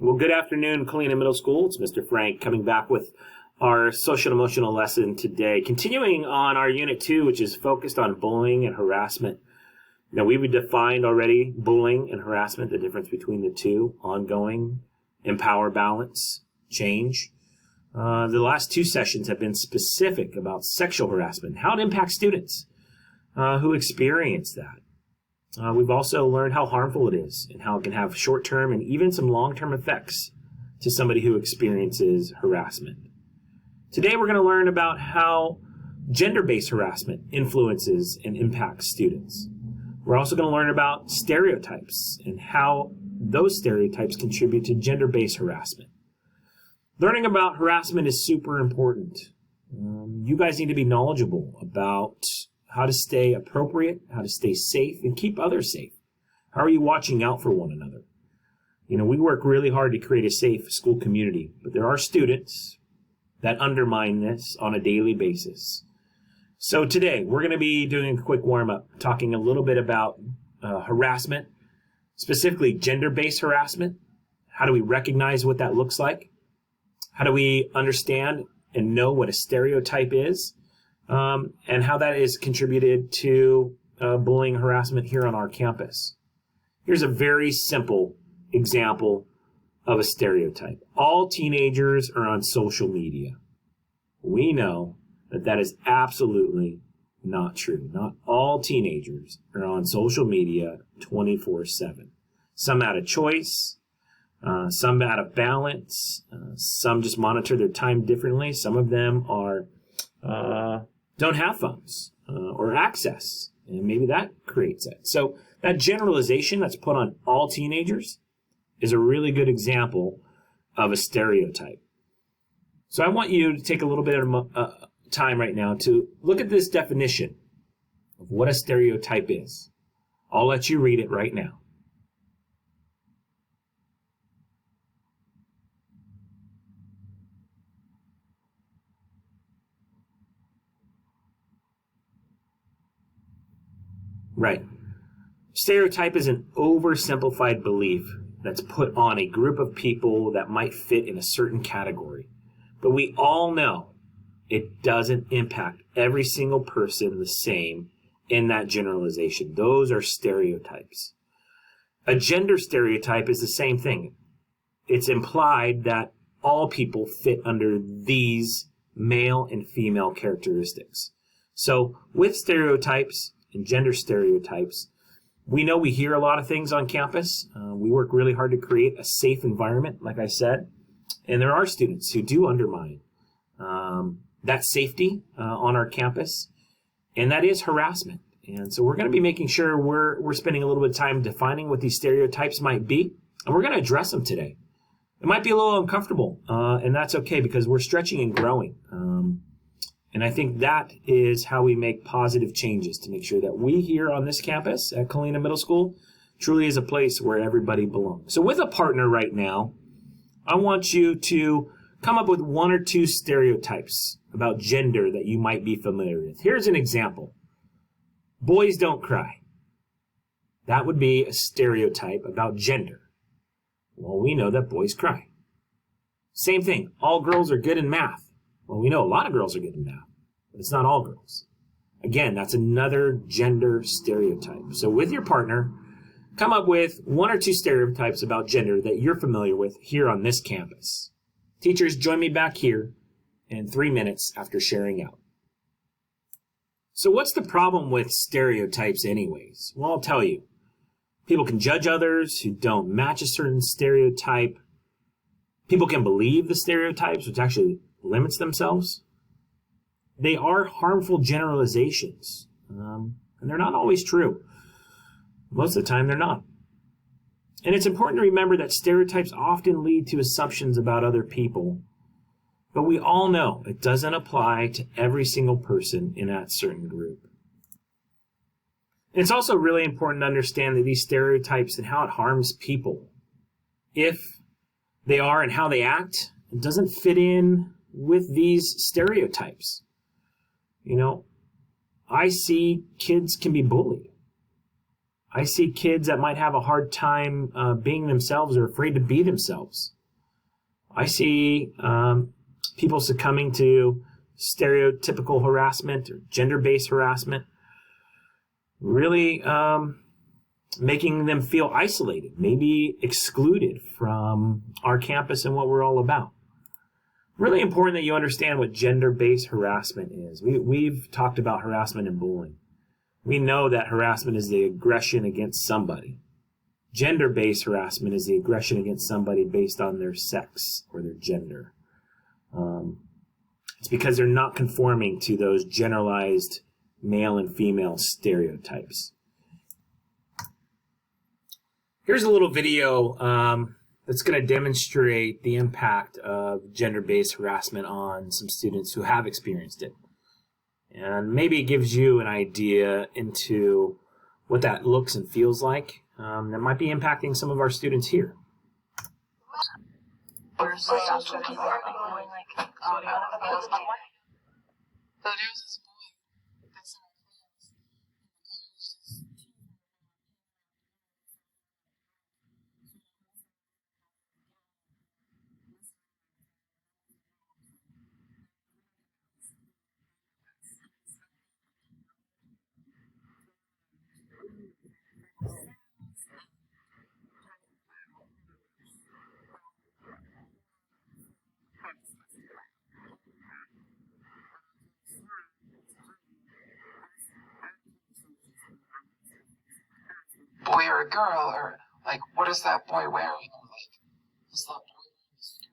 Well, good afternoon, Colina Middle School. It's Mr. Frank coming back with our social and emotional lesson today, continuing on our Unit 2, which is focused on bullying and harassment. Now, we've defined already bullying and harassment, the difference between the two, ongoing, empower, balance, change. The last two sessions have been specific about sexual harassment, how it impacts students who experience that. We've also learned how harmful it is and how it can have short-term and even some long-term effects to somebody who experiences harassment. Today we're going to learn about how gender-based harassment influences and impacts students. We're also going to learn about stereotypes and how those stereotypes contribute to gender-based harassment. Learning about harassment is super important. You guys need to be knowledgeable about how to stay appropriate, how to stay safe, and keep others safe. How are you watching out for one another? We work really hard to create a safe school community, but there are students that undermine this on a daily basis. So today, we're going to be doing a quick warm-up, talking a little bit about harassment, specifically gender-based harassment. How do we recognize what that looks like? How do we understand and know what a stereotype is? And how that is contributed to bullying and harassment here on our campus. Here's a very simple example of a stereotype. All teenagers are on social media. We know that that is absolutely not true. Not all teenagers are on social media 24/7. Some out of choice, some out of balance, some just monitor their time differently. Some of them are don't have phones or access, and maybe that creates it. So that generalization that's put on all teenagers is a really good example of a stereotype. So I want you to take a little bit of time right now to look at this definition of what a stereotype is. I'll let you read it right now. Right. Stereotype is an oversimplified belief that's put on a group of people that might fit in a certain category. But we all know it doesn't impact every single person the same in that generalization. Those are stereotypes. A gender stereotype is the same thing. It's implied that all people fit under these male and female characteristics. So with stereotypes and gender stereotypes, we know we hear a lot of things on campus. We work really hard to create a safe environment, like I said. And there are students who do undermine that safety on our campus. And that is harassment. And so we're going to be making sure we're spending a little bit of time defining what these stereotypes might be. And we're going to address them today. It might be a little uncomfortable, and that's okay because we're stretching and growing. And I think that is how we make positive changes to make sure that we here on this campus at Colina Middle School truly is a place where everybody belongs. So with a partner right now, I want you to come up with one or two stereotypes about gender that you might be familiar with. Here's an example. Boys don't cry. That would be a stereotype about gender. Well, we know that boys cry. Same thing. All girls are good in math. Well, we know a lot of girls are good in math, but it's not all girls. Again, that's another gender stereotype. So with your partner, come up with one or two stereotypes about gender that you're familiar with here on this campus. Teachers, join me back here in 3 minutes after sharing out. So what's the problem with stereotypes anyways? Well, I'll tell you. People can judge others who don't match a certain stereotype. People can believe the stereotypes, which actually limits themselves. They are harmful generalizations, and they're not always true. Most of the time, they're not. And it's important to remember that stereotypes often lead to assumptions about other people, but we all know it doesn't apply to every single person in that certain group. And it's also really important to understand that these stereotypes and how it harms people, if they are and how they act, it doesn't fit in with these stereotypes. I see kids can be bullied. I see kids that might have a hard time being themselves or afraid to be themselves. I see people succumbing to stereotypical harassment or gender-based harassment, really making them feel isolated, maybe excluded from our campus and what we're all about. Really important that you understand what gender-based harassment is. We've talked about harassment and bullying. We know that harassment is the aggression against somebody. Gender-based harassment is the aggression against somebody based on their sex or their gender. It's because they're not conforming to those generalized male and female stereotypes. Here's a little video that's going to demonstrate the impact of gender-based harassment on some students who have experienced it. And maybe it gives you an idea into what that looks and feels like that might be impacting some of our students here. Boy or a girl, or like, what is that boy wearing? Or like, is that boy wearing a skirt?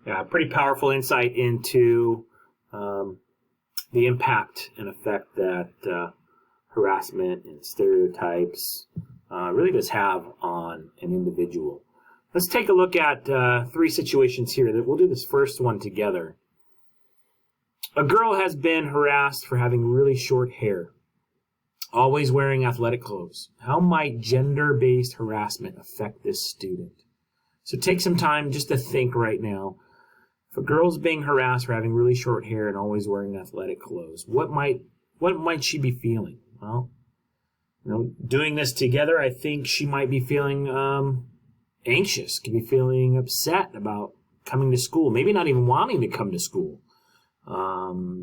Yeah, pretty powerful insight into the impact and effect that harassment and stereotypes really does have on an individual. Let's take a look at 3 situations here. We'll do this first one together. A girl has been harassed for having really short hair, always wearing athletic clothes. How might gender-based harassment affect this student? So take some time just to think right now. If a girl's being harassed for having really short hair and always wearing athletic clothes, what might she be feeling? Well, doing this together, I think she might be feeling anxious, could be feeling upset about coming to school, maybe not even wanting to come to school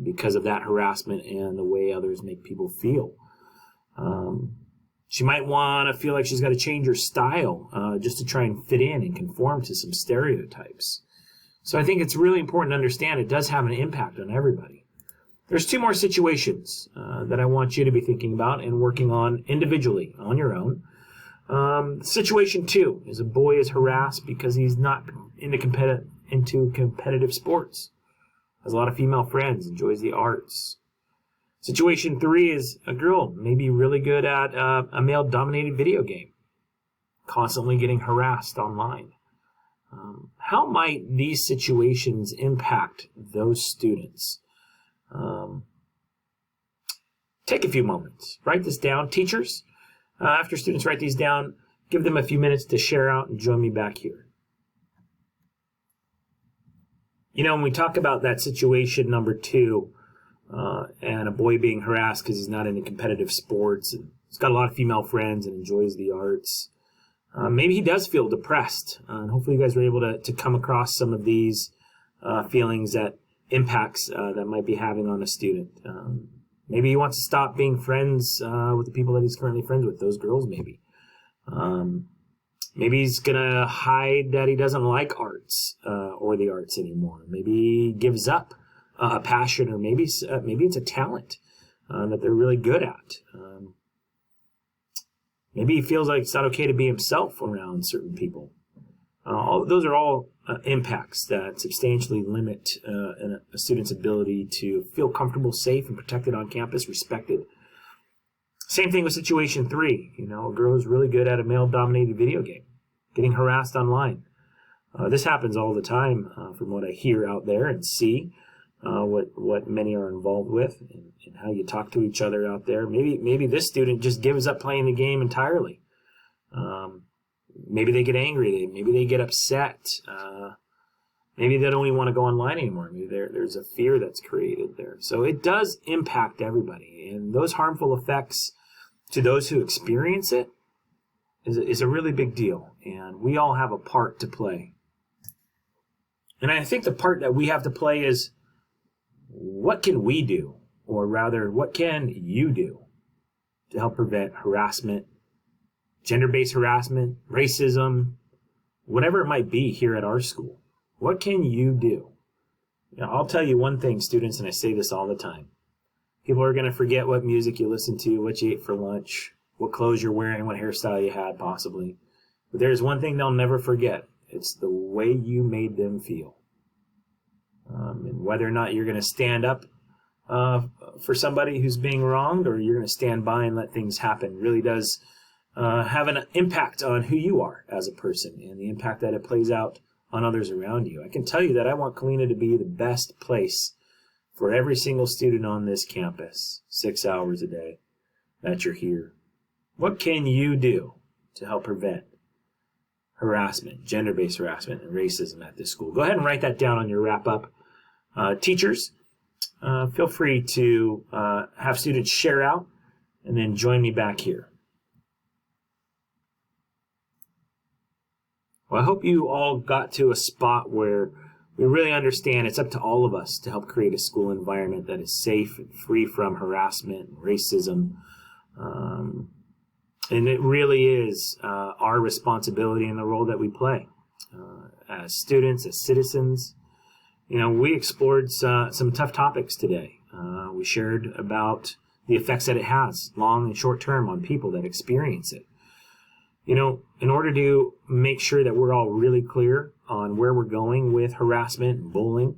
because of that harassment and the way others make people feel. She might want to feel like she's got to change her style just to try and fit in and conform to some stereotypes. So I think it's really important to understand it does have an impact on everybody. There's 2 more situations that I want you to be thinking about and working on individually on your own. Situation 2 is a boy is harassed because he's not into competitive sports. Has a lot of female friends, enjoys the arts. Situation 3 is a girl maybe really good at a male-dominated video game, constantly getting harassed online. How might these situations impact those students? Take a few moments. Write this down. Teachers, after students write these down, give them a few minutes to share out and join me back here. When we talk about that situation number 2, and a boy being harassed because he's not into competitive sports, and he's got a lot of female friends and enjoys the arts, maybe he does feel depressed. And hopefully you guys were able to come across some of these feelings that impacts that might be having on a student. Maybe he wants to stop being friends with the people that he's currently friends with, those girls maybe. Maybe he's going to hide that he doesn't like arts or the arts anymore. Maybe he gives up a passion, or maybe it's a talent that they're really good at. Maybe he feels like it's not okay to be himself around certain people. Those are all impacts that substantially limit a student's ability to feel comfortable, safe, and protected on campus, respected. Same thing with situation 3. A girl who's really good at a male-dominated video game, getting harassed online. This happens all the time from what I hear out there and see, what many are involved with, and how you talk to each other out there. Maybe this student just gives up playing the game entirely. Maybe they get angry. Maybe they get upset. Maybe they don't even want to go online anymore. Maybe there's a fear that's created there. So it does impact everybody. And those harmful effects to those who experience it is a really big deal. And we all have a part to play. And I think the part that we have to play is, what can we do? Or rather, what can you do to help prevent harassment, gender-based harassment, racism, whatever it might be here at our school? What can you do? I'll tell you one thing, students, and I say this all the time. People are going to forget what music you listen to, what you ate for lunch, what clothes you're wearing, what hairstyle you had, possibly. But there's one thing they'll never forget. It's the way you made them feel. And whether or not you're going to stand up for somebody who's being wronged, or you're going to stand by and let things happen, really does have an impact on who you are as a person, and the impact that it plays out on others around you. I can tell you that I want Kalina to be the best place for every single student on this campus, 6 hours a day that you're here. What can you do to help prevent harassment, gender-based harassment, and racism at this school? Go ahead and write that down on your wrap-up. Teachers, feel free to have students share out and then join me back here. Well, I hope you all got to a spot where we really understand it's up to all of us to help create a school environment that is safe and free from harassment and racism. And it really is our responsibility and the role that we play as students, as citizens. We explored some tough topics today. We shared about the effects that it has, long and short term, on people that experience it. In order to make sure that we're all really clear on where we're going with harassment and bullying,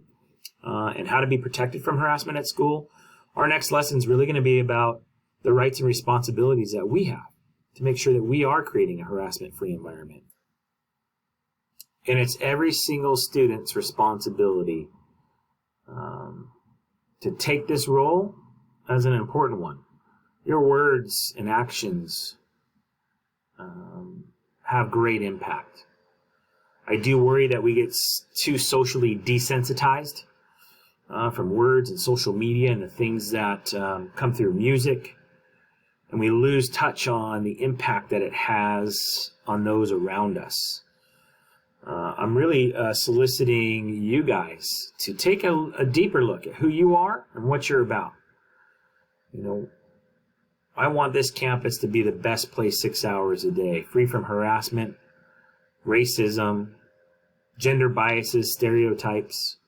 and how to be protected from harassment at school, our next lesson is really going to be about the rights and responsibilities that we have to make sure that we are creating a harassment-free environment. And it's every single student's responsibility to take this role as an important one. Your words and actions have great impact. I do worry that we get too socially desensitized from words and social media and the things that come through music, and we lose touch on the impact that it has on those around us. I'm really soliciting you guys to take a deeper look at who you are and what you're about. I want this campus to be the best place 6 hours a day, free from harassment, racism, gender biases, stereotypes,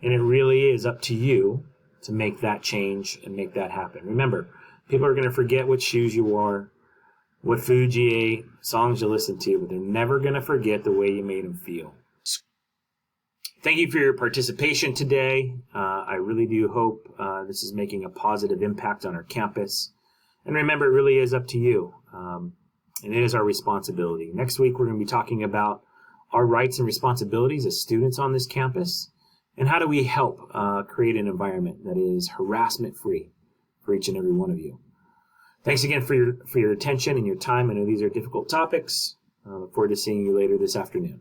and it really is up to you to make that change and make that happen. Remember, people are going to forget what shoes you wore, what food you ate, songs you listened to, but they're never going to forget the way you made them feel. Thank you for your participation today. I really do hope this is making a positive impact on our campus. And remember, it really is up to you, and it is our responsibility. Next week, we're going to be talking about our rights and responsibilities as students on this campus, and how do we help create an environment that is harassment-free for each and every one of you. Thanks again for your attention and your time. I know these are difficult topics. I look forward to seeing you later this afternoon.